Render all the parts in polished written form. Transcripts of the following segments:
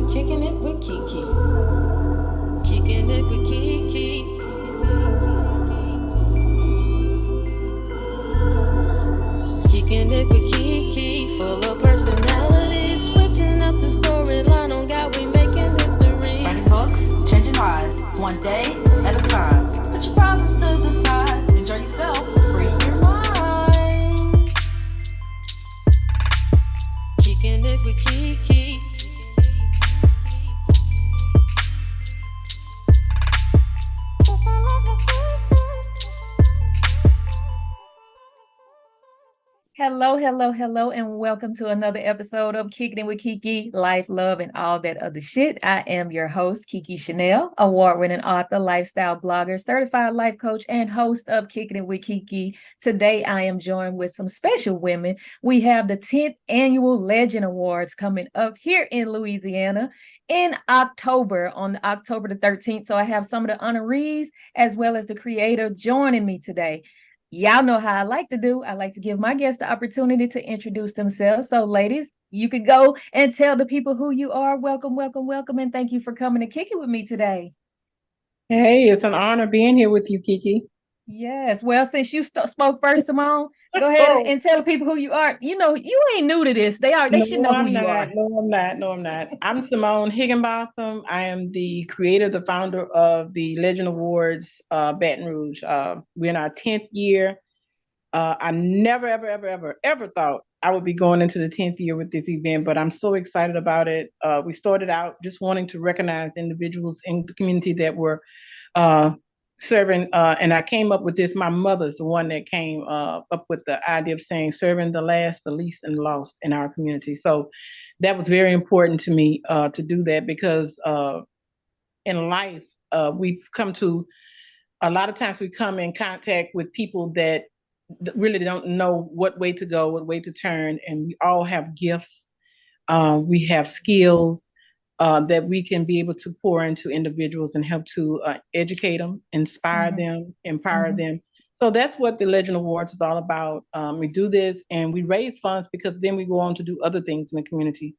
Kicking it with KeKe. Kicking it with KeKe. Kicking it with KeKe. Full of personality. Switching up the storyline on God, we making history. Writing books, changing lives, one day at a time. Put your problems to the side. Enjoy yourself. Free your mind. Kicking it with KeKe. Hello, and welcome to another episode of Kickin' with KeKe, Life, Love, and all that other shit. I am your host, KeKe Chanel, award-winning author, lifestyle blogger, certified life coach, and host of Kickin' with KeKe. Today, I am joined with some special women. We have the 10th Annual Legend Awards coming up here in Louisiana in October, on October the 13th. So I have some of the honorees as well as the creator joining me today. Y'all know how I like to do. I like to give my guests the opportunity to introduce themselves. So, ladies, you could go and tell the people who you are. Welcome, and thank you for coming to kick it with me today. Hey, it's an honor being here with you, KeKe. Yes. Well, since you spoke first, Simone, go ahead and tell the people who you are. You know, you ain't new to this. They should know who you are. No, I'm not. I'm Simone Higginbotham. I am the creator, the founder of the Legend Awards, Baton Rouge. We're in our 10th year. I never, ever thought I would be going into the 10th year with this event, but I'm so excited about it. We started out just wanting to recognize individuals in the community that were serving, and I came up with this. My mother's the one that came up with the idea of saying serving the last, the least, and lost in our community. So that was very important to me to do that, because in life, we've come to, a lot of times we come in contact with people that really don't know what way to go, what way to turn, and we all have gifts. We have skills that we can be able to pour into individuals and help to educate them, inspire them, empower them. So that's what the Legend Awards is all about. We do this and we raise funds, because then we go on to do other things in the community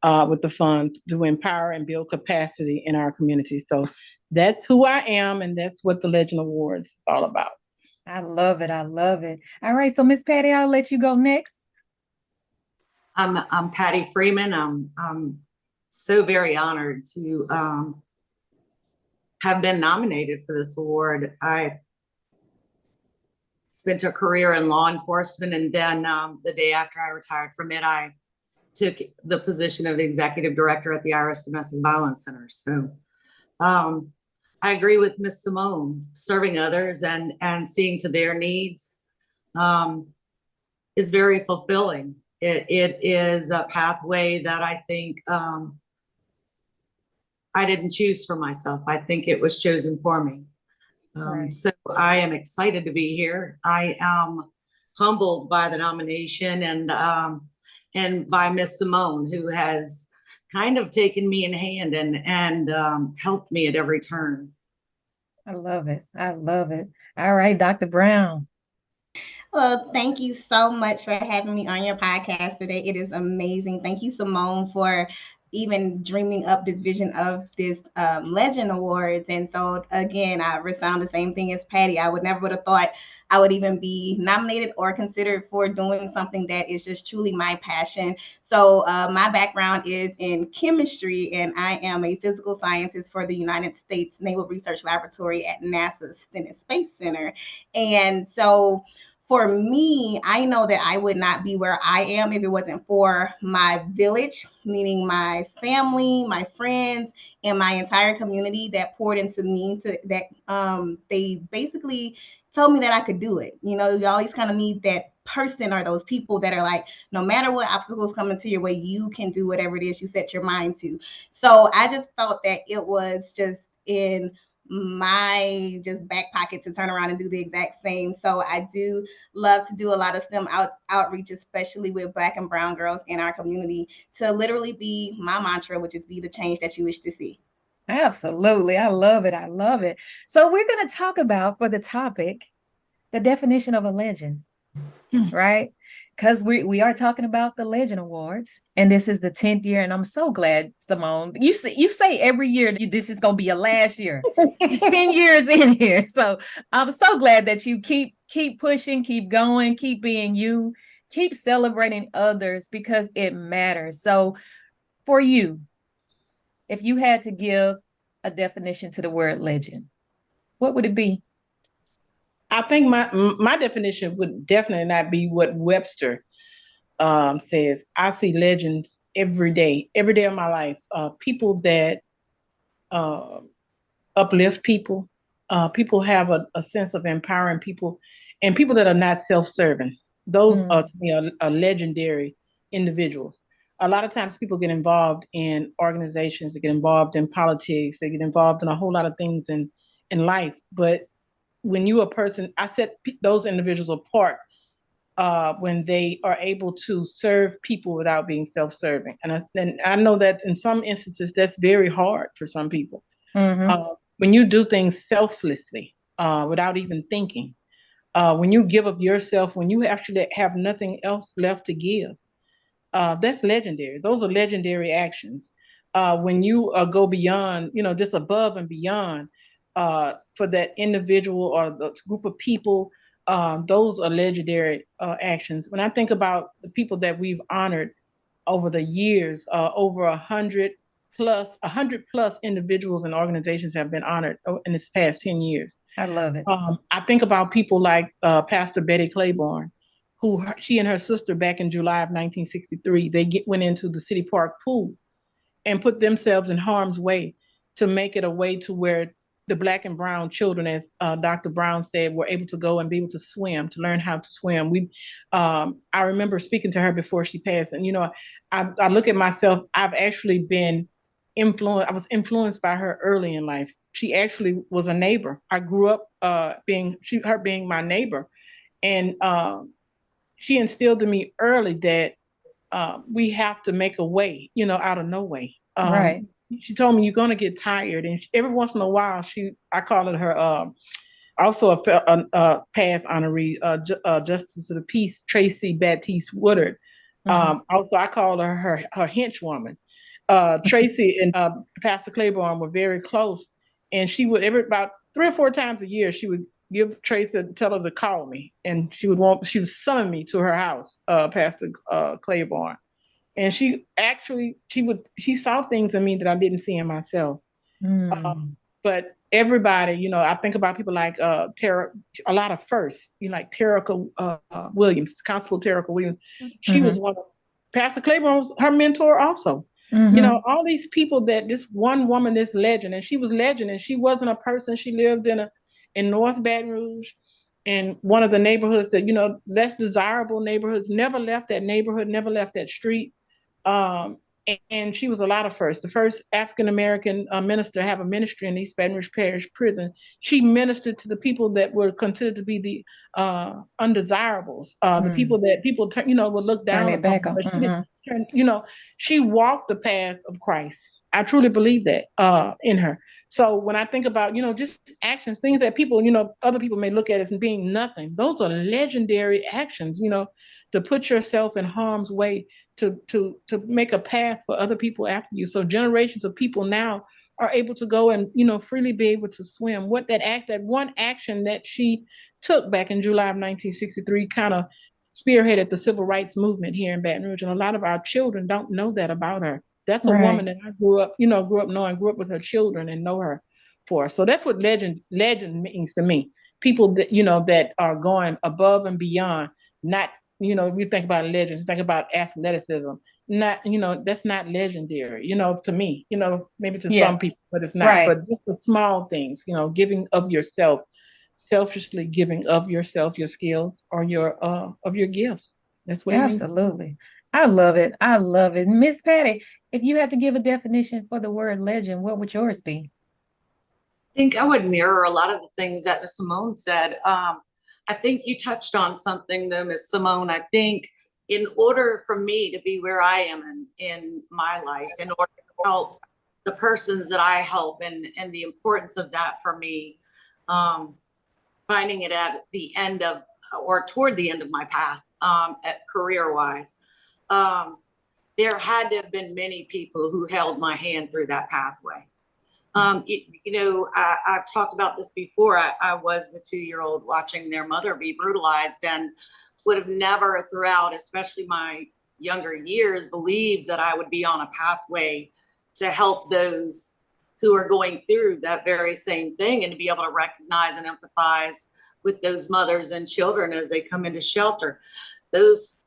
with the funds to empower and build capacity in our community. So that's who I am, and that's what the Legend Awards is all about. I love it. All right, so Miss Patti, I'll let you go next. I'm Patti Freeman. I'm so very honored to have been nominated for this award. I spent a career in law enforcement, and then the day after I retired from it, I took the position of executive director at the IRS Domestic Violence Center. So I agree with Miss Simone. Serving others and seeing to their needs is very fulfilling. It is a pathway that I think I didn't choose for myself. I think it was chosen for me. Right. So I am excited to be here. I am humbled by the nomination and by Miss Simone, who has kind of taken me in hand and helped me at every turn. I love it. All right, Dr. Brown. Well, thank you so much for having me on your podcast today. It is amazing. Thank you, Simone, for even dreaming up this vision of this Legend Awards. And so, again, I resound the same thing as Patti. I would have thought I would even be nominated or considered for doing something that is just truly my passion. So my background is in chemistry, and I am a physical scientist for the United States Naval Research Laboratory at NASA's Stennis Space Center. And so for me, I know that I would not be where I am if it wasn't for my village, meaning my family, my friends, and my entire community that poured into me, they basically told me that I could do it. You know, you always kind of need that person or those people that are like, no matter what obstacles come into your way, you can do whatever it is you set your mind to. So I just felt that it was just in my just back pocket to turn around and do the exact same. So I do love to do a lot of STEM outreach, especially with Black and brown girls in our community, to literally be my mantra, which is be the change that you wish to see. Absolutely. I love it. So we're going to talk about, for the topic, the definition of a legend, right? because we are talking about the Legend Awards, and this is the 10th year, and I'm so glad, Simone. You say every year this is gonna be your last year. 10 years in here. So I'm so glad that you keep pushing, keep going, keep being you, keep celebrating others because it matters. So for you, if you had to give a definition to the word legend, what would it be? I think my definition would definitely not be what Webster says. I see legends every day of my life. People that uh, uplift people. People have a sense of empowering people, and people that are not self-serving. Those are, to me, are legendary individuals. A lot of times people get involved in organizations, they get involved in politics, they get involved in a whole lot of things in life. But when you a person, I set those individuals apart when they are able to serve people without being self-serving. And I know that in some instances that's very hard for some people. When you do things selflessly, without even thinking, when you give of yourself, when you actually have nothing else left to give, that's legendary. Those are legendary actions. When you go beyond, just above and beyond for that individual or the group of people, those are legendary actions. When I think about the people that we've honored over the years, over 100 plus individuals and organizations have been honored in this past 10 years. I love it. I think about people like Pastor Betty Claiborne, who she and her sister back in July of 1963, went into the city park pool and put themselves in harm's way to make it a way to where the Black and brown children, as Dr. Brown said, were able to go and be able to swim, to learn how to swim. I remember speaking to her before she passed, and I look at myself. I've actually been influenced. I was influenced by her early in life. She actually was a neighbor. I grew up being my neighbor, and she instilled in me early that we have to make a way, out of no way. Right. She told me you're gonna get tired, and every once in a while, I call it her. Also a past honoree, Justice of the Peace, Tracy Baptiste Woodard. Also, I call her henchwoman. Tracy and Pastor Claiborne were very close, and she would about 3 or 4 times a year she would give Tracy, tell her to call me, and she would summon me to her house, Pastor Claiborne, and she saw things in me that I didn't see in myself. But everybody, I think about people like Tara, a lot of firsts, like Terica Williams, Constable Terica Williams. She was one of Pastor Claiborne was her mentor also. All these people that this one woman, this legend, and she was legend, and she wasn't a person. She lived in North Baton Rouge, in one of the neighborhoods that, less desirable neighborhoods, never left that neighborhood, never left that street. And she was a lot of firsts. The first African-American minister to have a ministry in East Baton Rouge Parish Prison. She ministered to the people that were considered to be the undesirables, the people that people would look down upon. But she didn't turn, she walked the path of Christ. I truly believe that in her. So when I think about, just actions, things that people, other people may look at as being nothing, those are legendary actions, to put yourself in harm's way, to make a path for other people after you. So generations of people now are able to go and, freely be able to swim. That one action that she took back in July of 1963 kind of spearheaded the civil rights movement here in Baton Rouge. And a lot of our children don't know that about her. That's a woman that I grew up knowing, grew up with her children and know her for. So that's what legend means to me. People that, that are going above and beyond, not, we think about legends, think about athleticism. Not, that's not legendary, to me, maybe to some people, but it's not. Right. But just the small things, giving of yourself, selfishly giving of yourself, your skills or of your gifts. That's what it means. Absolutely. I love it. I love it. Miss Patti, if you had to give a definition for the word legend, what would yours be? I think I would mirror a lot of the things that Simone said. I think you touched on something though, Miss Simone. I think in order for me to be where I am in my life, in order to help the persons that I help and the importance of that for me, finding it at the end of or toward the end of my path, career-wise. There had to have been many people who held my hand through that pathway. I've talked about this before. I was the 2-year-old watching their mother be brutalized, and would have never throughout, especially my younger years, believed that I would be on a pathway to help those who are going through that very same thing, and to be able to recognize and empathize with those mothers and children as they come into shelter. Those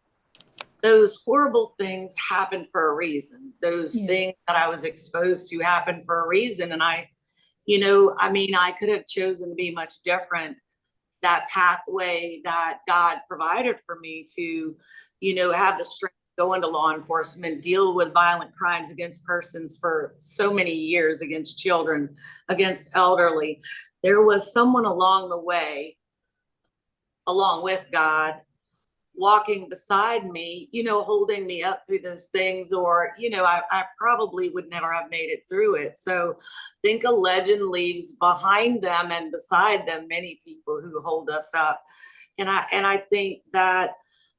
horrible things happen for a reason. Those things that I was exposed to happen for a reason. And I could have chosen to be much different. That pathway that God provided for me to, have the strength to go into law enforcement, deal with violent crimes against persons for so many years, against children, against elderly. There was someone along the way, along with God, walking beside me, holding me up through those things, or, I probably would never have made it through it. So I think a legend leaves behind them and beside them many people who hold us up. And I think that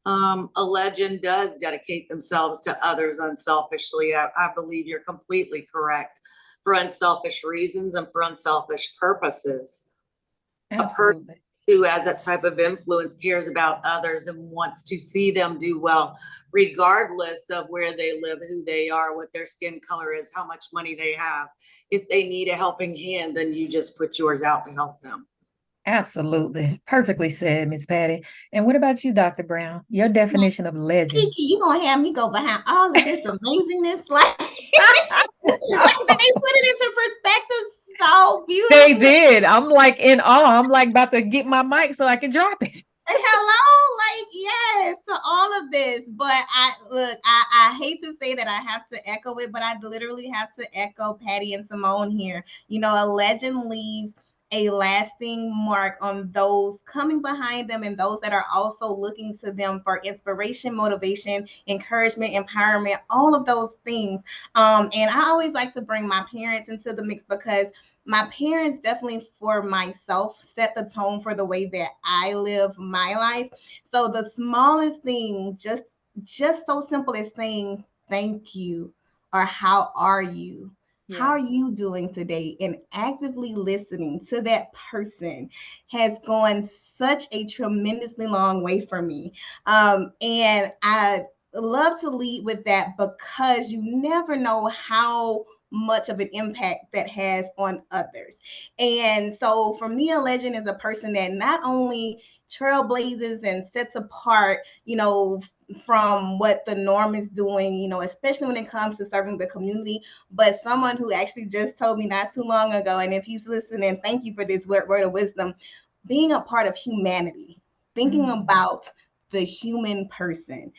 a legend does dedicate themselves to others unselfishly. I believe you're completely correct, for unselfish reasons and for unselfish purposes. Absolutely. Who has that type of influence cares about others and wants to see them do well, regardless of where they live, who they are, what their skin color is, how much money they have. If they need a helping hand, then you just put yours out to help them. Absolutely. Perfectly said, Miss Patti. And what about you, Dr. Brown? Your definition of legend. KeKe, you gonna have me go behind all of this amazingness? Like, they put it into perspective so beautiful. They did. I'm like in awe. I'm like about to get my mic so I can drop it. Hello, like, yes, to all of this. But I hate to say that I have to echo it, but I literally have to echo Patti and Simone here. A legend leaves a lasting mark on those coming behind them and those that are also looking to them for inspiration, motivation, encouragement, empowerment, all of those things. And I always like to bring my parents into the mix, because my parents definitely, for myself, set the tone for the way that I live my life. So the smallest thing, just so simple as saying thank you, or how are you? Yeah. How are you doing today? And actively listening to that person has gone such a tremendously long way for me. And I love to lead with that, because you never know how much of an impact that has on others. And so for me, a legend is a person that not only trailblazes and sets apart, from what the norm is doing, especially when it comes to serving the community, but someone who actually just told me not too long ago, and if he's listening, thank you for this word of wisdom, being a part of humanity, thinking about the human person.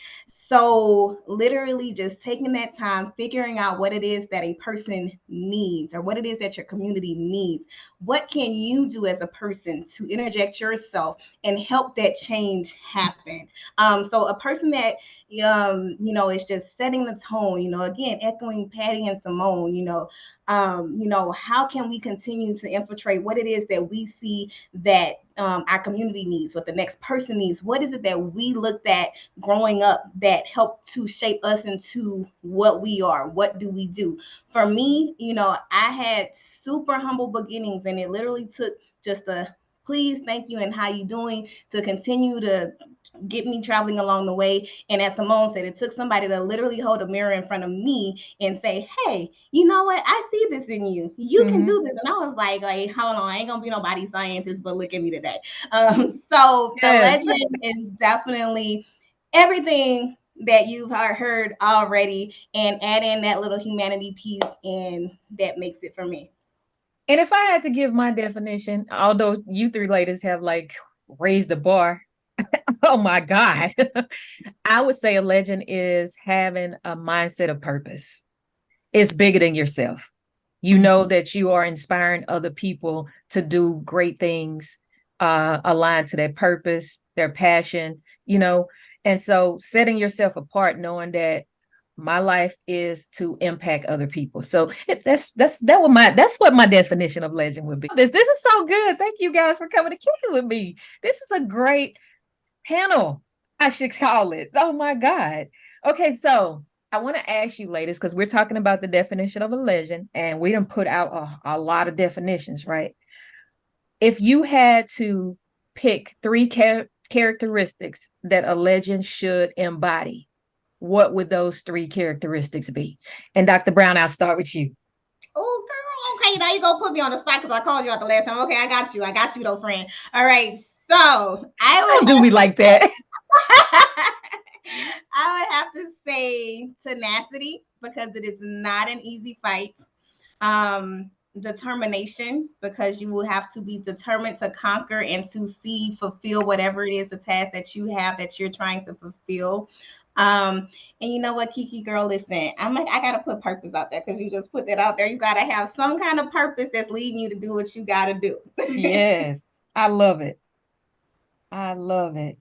So literally just taking that time, figuring out what it is that a person needs, or what it is that your community needs. What can you do as a person to interject yourself and help that change happen? So a person that, is just setting the tone, again, echoing Patti and Simone, how can we continue to infiltrate what it is that we see that our community needs, what the next person needs? What is it that we looked at growing up that helped to shape us into what we are? What do we do? For me, I had super humble beginnings, and it literally took just a please, thank you, and how you doing to continue to get me traveling along the way. And as Simone said, it took somebody to literally hold a mirror in front of me and say, hey, you know what? I see this in you. You can do this. And I was like, hold on, I ain't gonna be no body scientist, but look at me today. So the legend is definitely everything that you've heard already, and add in that little humanity piece, and that makes it for me. And if I had to give my definition, although you three ladies have like raised the bar, oh my God, I would say a legend is having a mindset of purpose. It's bigger than yourself. You know that you are inspiring other people to do great things, aligned to their purpose, their passion, and so setting yourself apart, knowing that my life is to impact other people. So that's what my definition of legend would be. This is so good. Thank you guys for coming to kick it with me. This is a great panel. I should call it. Oh my God. Okay, so I want to ask you, ladies, because we're talking about the definition of a legend, and we done put out a lot of definitions, right? If you had to pick three characteristics that a legend should embody, what would those three characteristics be? And Dr. Brown, I'll start with you. Oh, girl. Okay, now you gonna put me on the spot because I called you out the last time. Okay, I got you. I got you though, friend. All right. So Don't do me like that. I would have to say tenacity because it is not an easy fight. Determination because you will have to be determined to conquer and to fulfill whatever it is the task that you have that you're trying to fulfill. And you know what, KeKe girl, listen, I gotta put purpose out there because you just put that out there. You gotta have some kind of purpose that's leading you to do what you gotta do. Yes, I love it. I love it.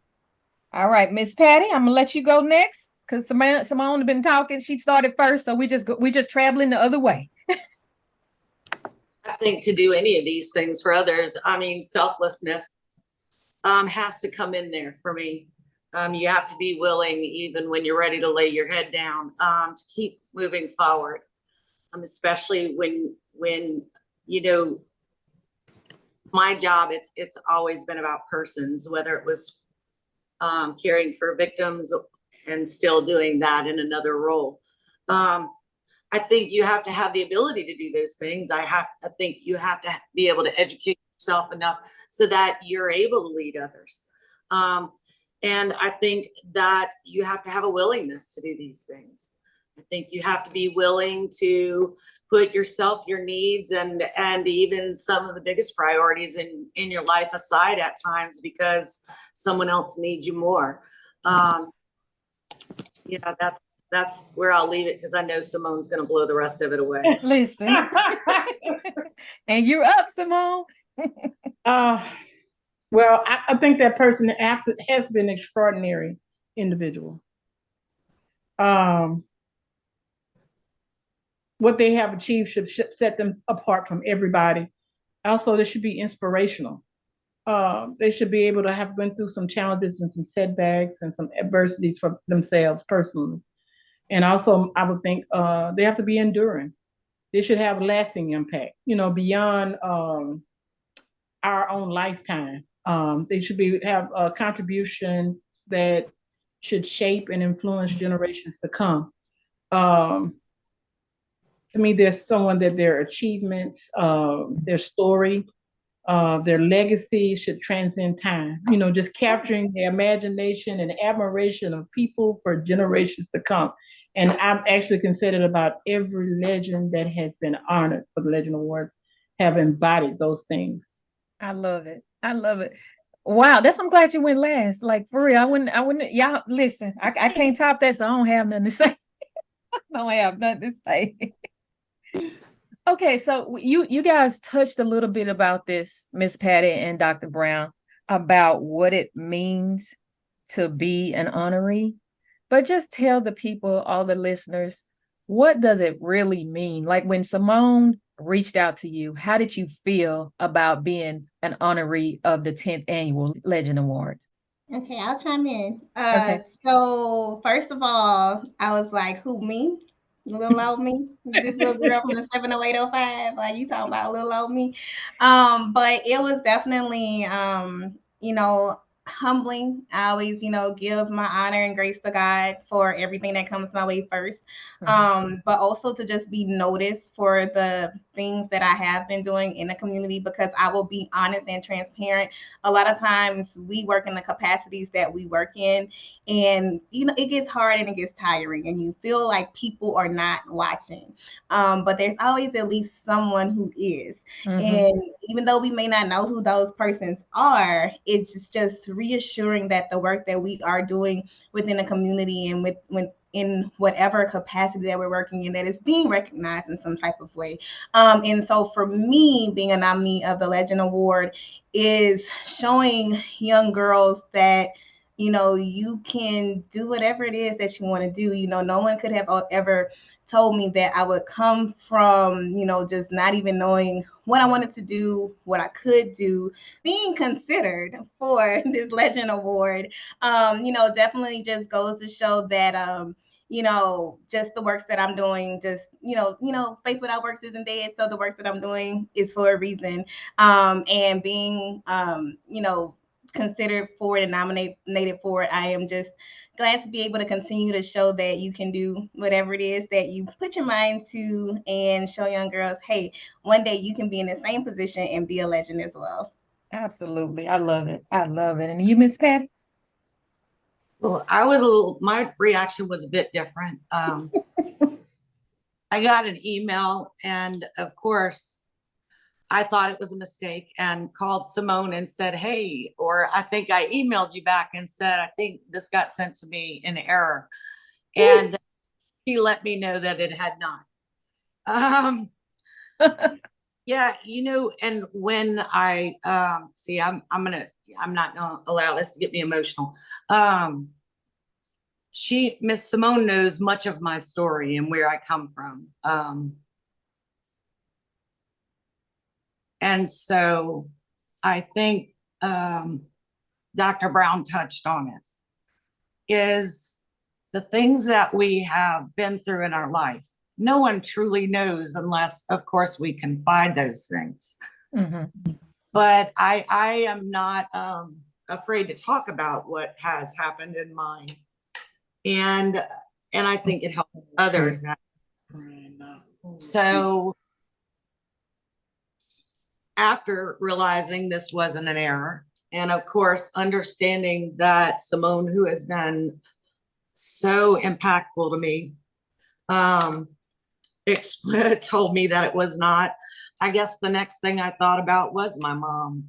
All right, Miss Patti, I'm gonna let you go next because Simone been talking. She started first, so we just traveling the other way. I think to do any of these things for others, I mean, selflessness has to come in there for me. You have to be willing, even when you're ready to lay your head down, to keep moving forward. Especially when you know, my job, it's always been about persons, whether it was caring for victims and still doing that in another role. I think you have to have the ability to do those things. I think you have to be able to educate yourself enough so that you're able to lead others. And I think that you have to have a willingness to do these things. I think you have to be willing to put yourself, your needs, and even some of the biggest priorities in your life aside at times because someone else needs you more. Yeah, that's where I'll leave it because I know Simone's going to blow the rest of it away. Listen, and you're up, Simone. Well, I think that person has been an extraordinary individual. What they have achieved should set them apart from everybody. Also, they should be inspirational. They should be able to have been through some challenges and some setbacks and some adversities for themselves personally. And also, I would think they have to be enduring. They should have lasting impact, beyond our own lifetime. They should have a contribution that should shape and influence generations to come. To me, there's someone that their achievements, their story, their legacy should transcend time. Just capturing the imagination and admiration of people for generations to come. And I've actually considered about every legend that has been honored for the Legend Awards have embodied those things. I love it. I love it. Wow, I'm glad you went last. Like for real, I wouldn't. Y'all listen. I can't top that, so I don't have nothing to say. I don't have nothing to say. Okay, so you guys touched a little bit about this, Miss Patti and Dr. Brown, about what it means to be an honoree. But just tell the people, all the listeners, what does it really mean? Like when Simone reached out to you, how did you feel about being an honoree of the 10th Annual Legend Award? Okay, I'll chime in. Okay. So first of all, I was like, who, me? Little old me, this little girl from the 70805, like you talking about little old me. But it was definitely humbling. I always, give my honor and grace to God for everything that comes my way first. But also to just be noticed for the things that I have been doing in the community, because I will be honest and transparent. A lot of times we work in the capacities that we work in, and it gets hard and it gets tiring and you feel like people are not watching, but there's always at least someone who is. And even though we may not know who those persons are, it's just reassuring that the work that we are doing within the community and in whatever capacity that we're working in, that is being recognized in some type of way. And so for me, being a nominee of the Legend Award is showing young girls that you can do whatever it is that you want to do. No one could have ever told me that I would come from, just not even knowing what I wanted to do, what I could do, being considered for this Legend Award, definitely just goes to show that, just the works that I'm doing, just, faith without works isn't dead. So the works that I'm doing is for a reason. And being, considered for it and nominated for it, I am just glad to be able to continue to show that you can do whatever it is that you put your mind to, and show young girls, hey, one day you can be in the same position and be a legend as well. Absolutely. I love it. I love it. And you, Miss Patti? Well, my reaction was a bit different. I got an email, and of course, I thought it was a mistake and called Simone and said, hey, or I think I emailed you back and said, I think this got sent to me in error. And she let me know that it had not. Yeah, and when I see, I'm not gonna allow this to get me emotional. Miss Simone knows much of my story and where I come from. And so I think Dr. Brown touched on it, is the things that we have been through in our life. No one truly knows unless, of course, we confide those things. Mm-hmm. But I am not afraid to talk about what has happened in mine. And I think it helps others. So after realizing this wasn't an error, and of course, understanding that Simone, who has been so impactful to me, told me that it was not, I guess the next thing I thought about was my mom,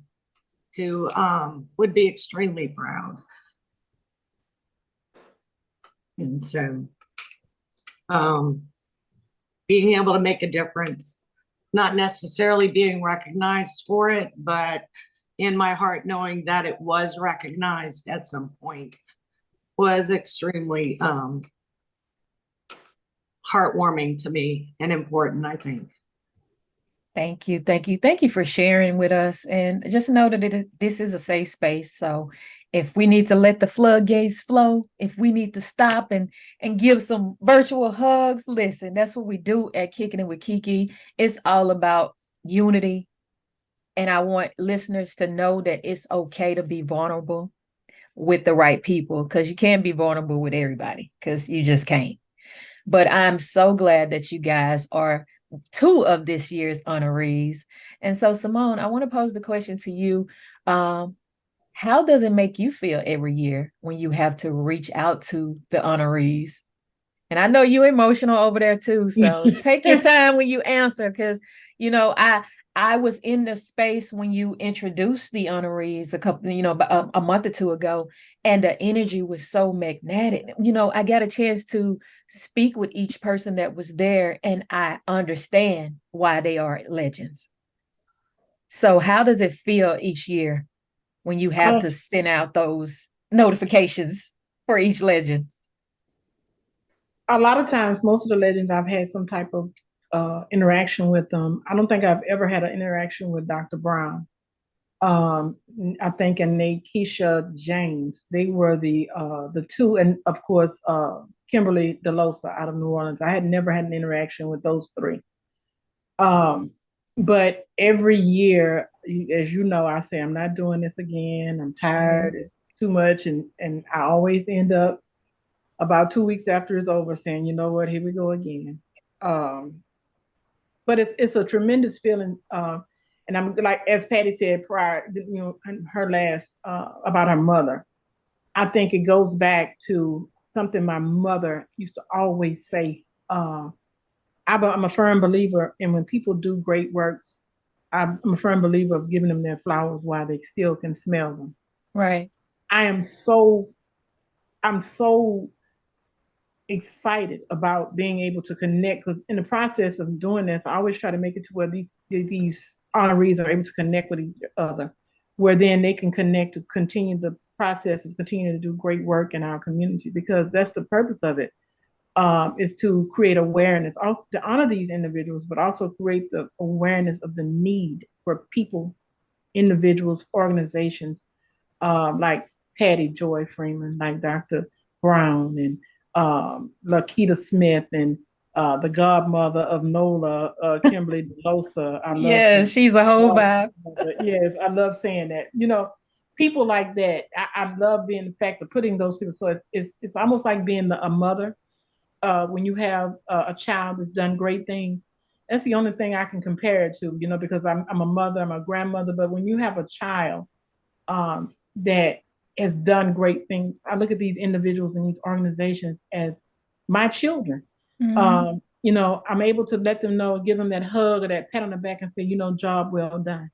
who would be extremely proud. And so being able to make a difference, not necessarily being recognized for it, but in my heart knowing that it was recognized at some point, was extremely heartwarming to me and important, I think. Thank you. Thank you. Thank you for sharing with us. And just know that this is a safe space. So if we need to let the floodgates flow, if we need to stop and give some virtual hugs, listen, that's what we do at Kicking It with KeKe. It's all about unity. And I want listeners to know that it's okay to be vulnerable with the right people, because you can't be vulnerable with everybody, because you just can't. But I'm so glad that you guys are two of this year's honorees. And so, Simone, I want to pose the question to you. How does it make you feel every year when you have to reach out to the honorees? And I know you're emotional over there too. So take your time when you answer, because, I was in the space when you introduced the honorees a month or two ago, and the energy was so magnetic. I got a chance to speak with each person that was there, and I understand why they are legends. So how does it feel each year when you have to send out those notifications for each legend? A lot of times, most of the legends, I've had some type of interaction with them. I don't think I've ever had an interaction with Dr. Brown. I think and Keisha James, they were the two, and of course Kimberly DeLosa out of New Orleans. I had never had an interaction with those three. But every year, as you know, I say I'm not doing this again. I'm tired. It's too much, and I always end up about 2 weeks after it's over saying, you know what, here we go again. But it's a tremendous feeling. And I'm like, as Patti said prior, her last about her mother, I think it goes back to something my mother used to always say. I'm a firm believer in when people do great works, I'm a firm believer of giving them their flowers while they still can smell them. Right. I'm so excited about being able to connect, because in the process of doing this, I always try to make it to where these honorees are able to connect with each other, where then they can connect to continue the process of continuing to do great work in our community, because that's the purpose of it. is to create awareness, also to honor these individuals, but also create the awareness of the need for people, individuals, organizations, like Patti Joy Freeman, like Dr. Brown, and Lakita Smith, and the godmother of NOLA, Kimberly DeLosa. I love Yeah, saying she's a whole vibe. yes, I love saying that. People like that. I love being the fact of putting those people. So it's almost like being a mother. When you have a child that's done great things, that's the only thing I can compare it to. Because I'm a mother, I'm a grandmother. But when you have a child that has done great things, I look at these individuals and these organizations as my children. I'm able to let them know, give them that hug or that pat on the back and say, job well done.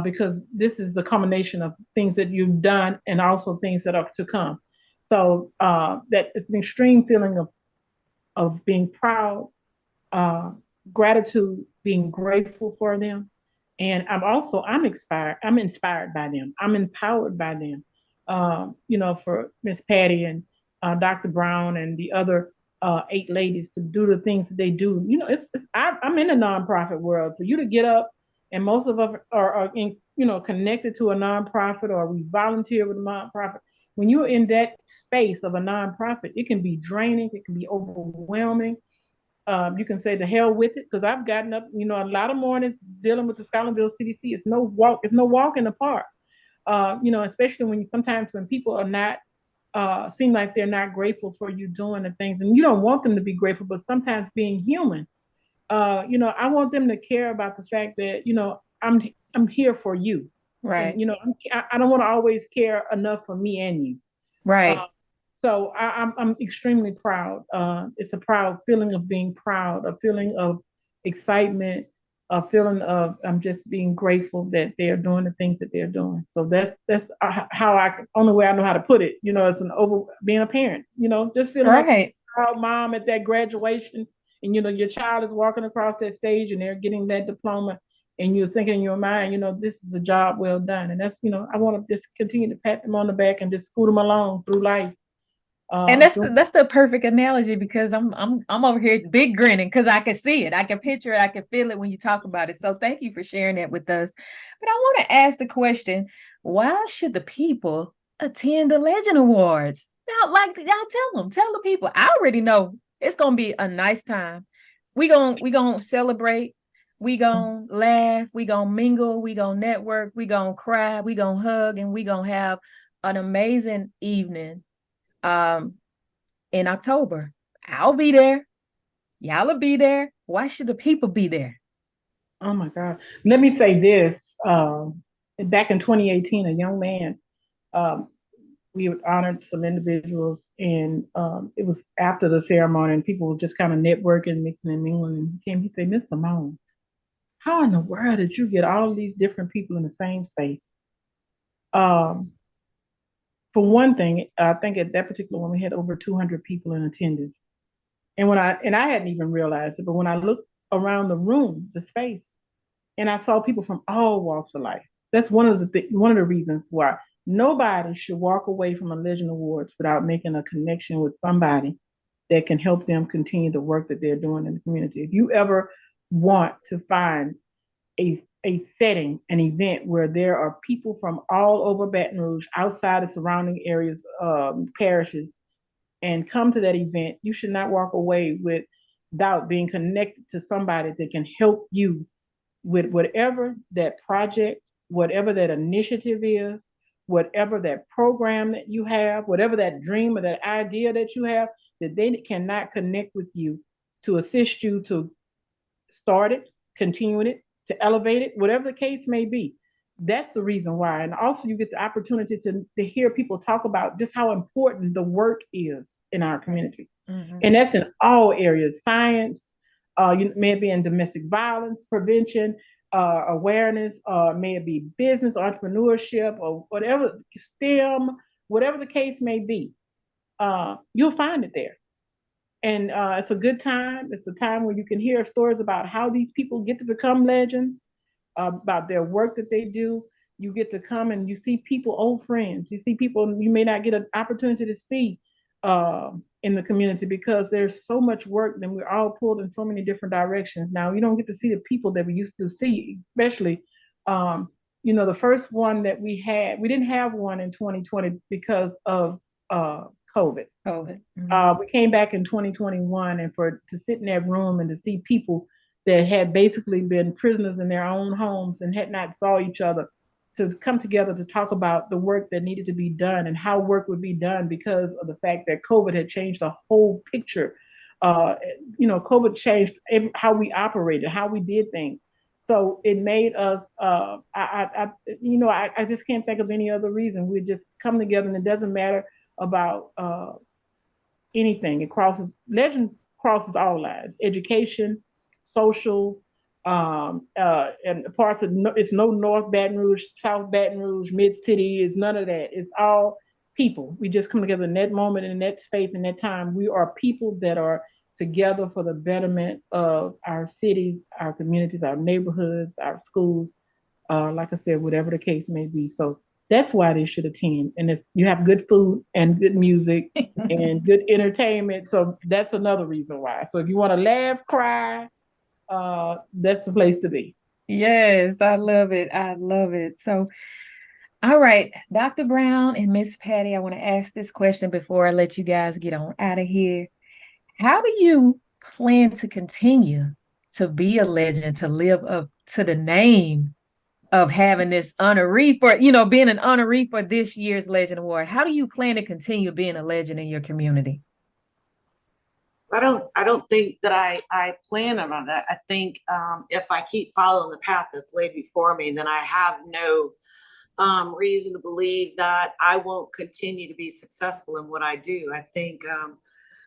Because this is the combination of things that you've done and also things that are to come. So that it's an extreme feeling of being proud, uh, gratitude, being grateful for them. And I'm inspired by them. I'm empowered by them. For Miss Patti and Dr. Brown and the other 8 ladies to do the things that they do. I'm in the nonprofit world. For you to get up, and most of us are in, connected to a nonprofit, or we volunteer with a nonprofit. When you're in that space of a nonprofit, it can be draining, it can be overwhelming. You can say the hell with it, because I've gotten up, a lot of mornings dealing with the Scotlandville CDC. It's no walk in the park. Especially sometimes when people are not seem like they're not grateful for you doing the things, and you don't want them to be grateful, but sometimes being human, I want them to care about the fact that I'm here for you, Right. and I don't want to always care enough for me and you. Right. So I'm extremely proud. It's a proud feeling of being proud, a feeling of excitement, a feeling of I'm just being grateful that they're doing the things that they're doing. So that's how only way I know how to put it. It's being a parent. Just feeling like a proud mom at that graduation, and your child is walking across that stage and they're getting that diploma, and you're thinking in your mind, this is a job well done. And that's, I want to just continue to pat them on the back and just scoot them along through life. And that's the perfect analogy, because I'm over here big grinning because I can see it, I can picture it, I can feel it when you talk about it. So thank you for sharing that with us. But I want to ask the question: why should the people attend the Legend Awards? Now, y'all tell the people. I already know it's gonna be a nice time. We gonna celebrate. We gonna laugh. We gonna mingle. We gonna network. We gonna cry. We gonna hug, and we gonna have an amazing evening. In October. I'll be there. Y'all will be there. Why should the people be there? Oh my God. Let me say this. Back in 2018, a young man, we honored some individuals, and it was after the ceremony, and people were just kind of networking, mixing and mingling. And he said, Miss Simone, how in the world did you get all of these different people in the same space? For one thing, I think at that particular one, we had over 200 people in attendance. And I hadn't even realized it, but when I looked around the room, the space, and I saw people from all walks of life. That's one of the reasons why nobody should walk away from a Legend Awards without making a connection with somebody that can help them continue the work that they're doing in the community. If you ever want to find a setting, an event where there are people from all over Baton Rouge, outside the surrounding areas, parishes, and come to that event, you should not walk away without being connected to somebody that can help you with whatever that project, whatever that initiative is, whatever that program that you have, whatever that dream or that idea that you have, that they cannot connect with you to assist you to start it, continue it, to elevate it, whatever the case may be. That's the reason why. And also you get the opportunity to hear people talk about just how important the work is in our community. Mm-hmm. And that's in all areas: science, may it be in domestic violence prevention, awareness, may it be business, entrepreneurship, or whatever, STEM, whatever the case may be, you'll find it there. And it's a good time. It's a time where you can hear stories about how these people get to become legends, about their work that they do. You get to come and you see people, old friends. You see people you may not get an opportunity to see in the community because there's so much work and we're all pulled in so many different directions. Now you don't get to see the people that we used to see, especially the first one that we had, we didn't have one in 2020 because of COVID. We came back in 2021, and to sit in that room and to see people that had basically been prisoners in their own homes and had not saw each other, to come together to talk about the work that needed to be done and how work would be done because of the fact that COVID had changed the whole picture. COVID changed how we operated, how we did things. So it made us, I just can't think of any other reason. We just come together, and it doesn't matter about anything. Legend crosses all lines: education, social, and parts of it's no North Baton Rouge, South Baton Rouge, Mid City. It's none of that. It's all people. We just come together in that moment, in that space, in that time. We are people that are together for the betterment of our cities, our communities, our neighborhoods, our schools. Like I said, whatever the case may be. So that's why they should attend. And you have good food and good music and good entertainment. So that's another reason why. So if you want to laugh, cry, that's the place to be. Yes, I love it. I love it. So, all right, Dr. Brown and Miss Patti, I want to ask this question before I let you guys get on out of here. How do you plan to continue to be a legend, to live up to the name of having this honoree for, being an honoree for this year's Legend Award? How do you plan to continue being a legend in your community? I don't think that I plan on that. I think if I keep following the path that's laid before me, then I have no reason to believe that I won't continue to be successful in what I do. I think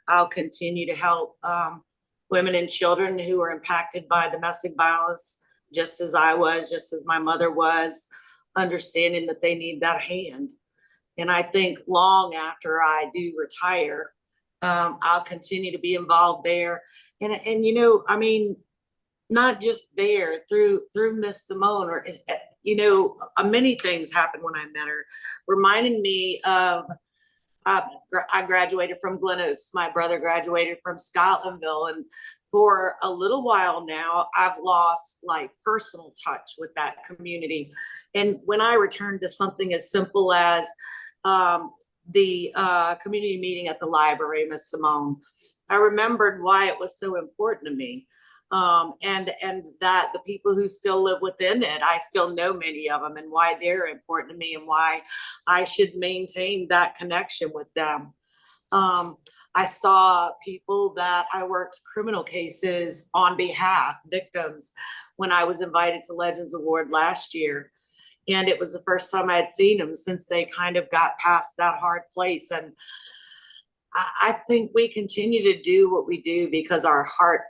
I'll continue to help women and children who are impacted by domestic violence, just as I was, just as my mother was, understanding that they need that hand. And I think long after I do retire, I'll continue to be involved there. And not just there, through Miss Simone, or many things happened when I met her, reminding me of I graduated from Glen Oaks. My brother graduated from Scotlandville. And for a little while now, I've lost personal touch with that community. And when I returned to something as simple as the community meeting at the library, Miss Simone, I remembered why it was so important to me. And that the people who still live within it, I still know many of them, and why they're important to me and why I should maintain that connection with them. I saw people that I worked criminal cases on behalf, victims, when I was invited to Legends Award last year. And it was the first time I had seen them since they kind of got past that hard place. And I think we continue to do what we do because our heart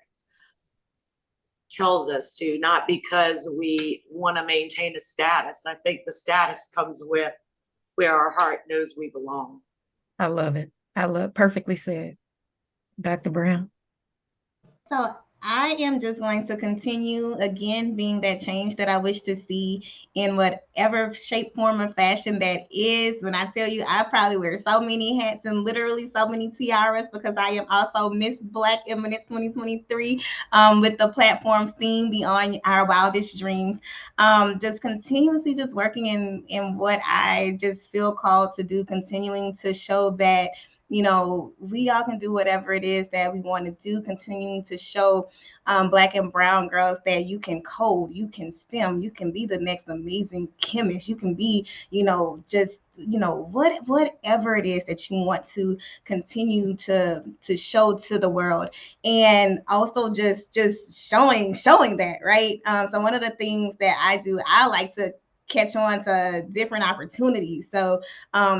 tells us to, not because we want to maintain a status. I think the status comes with where our heart knows we belong. I love it. Perfectly said. Dr. Brown. So I am just going to continue, again, being that change that I wish to see in whatever shape, form, or fashion that is. When I tell you, I probably wear so many hats and literally so many tiaras because I am also Miss Black Eminence 2023 with the platform theme Beyond Our Wildest Dreams. Just continuously just working in what I just feel called to do, continuing to show that we all can do whatever it is that we want to do, continuing to show Black and brown girls that you can code, you can STEM, you can be the next amazing chemist, you can be, whatever it is that you want to continue to show to the world. And also just showing that, right? So one of the things that I do, I like to catch on to different opportunities. So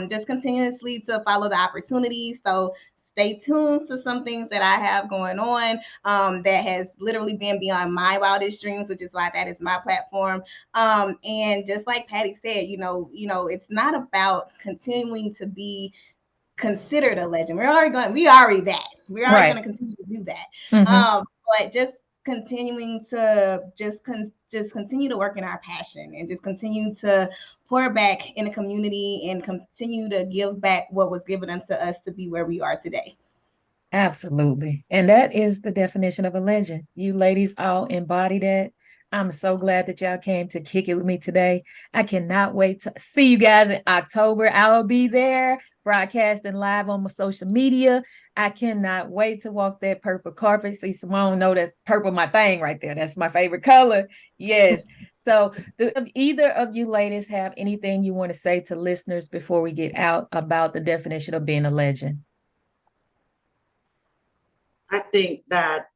just continuously to follow the opportunities. So stay tuned to some things that I have going on that has literally been beyond my wildest dreams, which is why that is my platform. And just like Patti said, it's not about continuing to be considered a legend. We're already that. We're already going to continue to do that. Mm-hmm. But just continuing to just continue to work in our passion and just continue to pour back in the community and continue to give back what was given unto us to be where we are today. Absolutely. And that is the definition of a legend. You ladies all embody that. I'm so glad that y'all came to kick it with me today. I cannot wait to see you guys in October. I'll be there broadcasting live on my social media. I cannot wait to walk that purple carpet. See, Simone, know that's purple my thing right there. That's my favorite color. Yes. So, do either of you ladies have anything you want to say to listeners before we get out about the definition of being a legend? I think that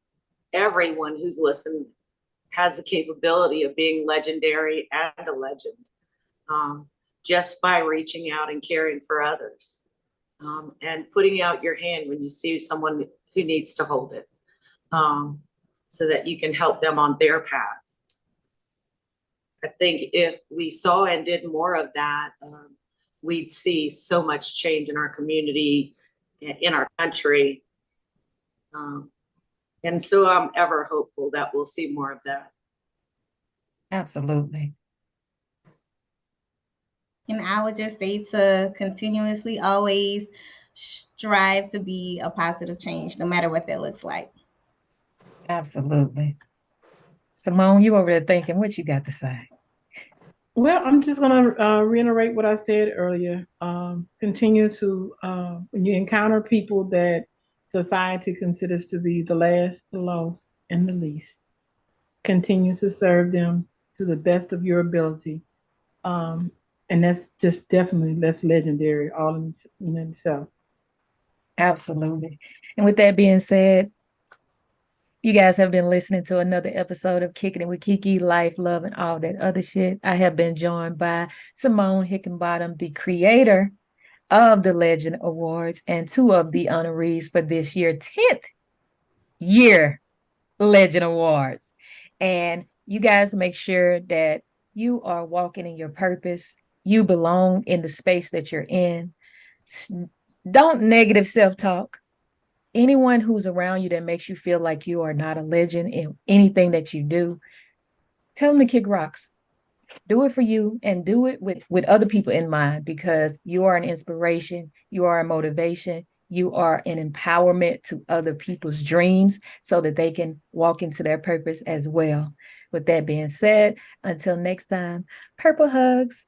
everyone who's listened has the capability of being legendary and a legend, just by reaching out and caring for others, and putting out your hand when you see someone who needs to hold it, so that you can help them on their path. I think if we saw and did more of that, we'd see so much change in our community, in our country. And so I'm ever hopeful that we'll see more of that. Absolutely. And I would just say to continuously always strive to be a positive change, no matter what that looks like. Absolutely. Simone, you over there thinking, what you got to say? Well, I'm just going to reiterate what I said earlier. Continue to, when you encounter people that society considers to be the last, the lost, and the least, continue to serve them to the best of your ability. And that's just definitely that's legendary all in itself. Absolutely. And with that being said, you guys have been listening to another episode of Kicking It with KeKe, Life, Love, and all that other shit. I have been joined by Simone Higginbotham, the creator of the Legend Awards and two of the honorees for this year, 10th year Legend Awards. And you guys make sure that you are walking in your purpose. You belong in the space that you're in. Don't negative self-talk. Anyone who's around you that makes you feel like you are not a legend in anything that you do, tell them to kick rocks. Do it for you and do it with other people in mind, because you are an inspiration, you are a motivation, you are an empowerment to other people's dreams so that they can walk into their purpose as well. With that being said, until next time, purple hugs.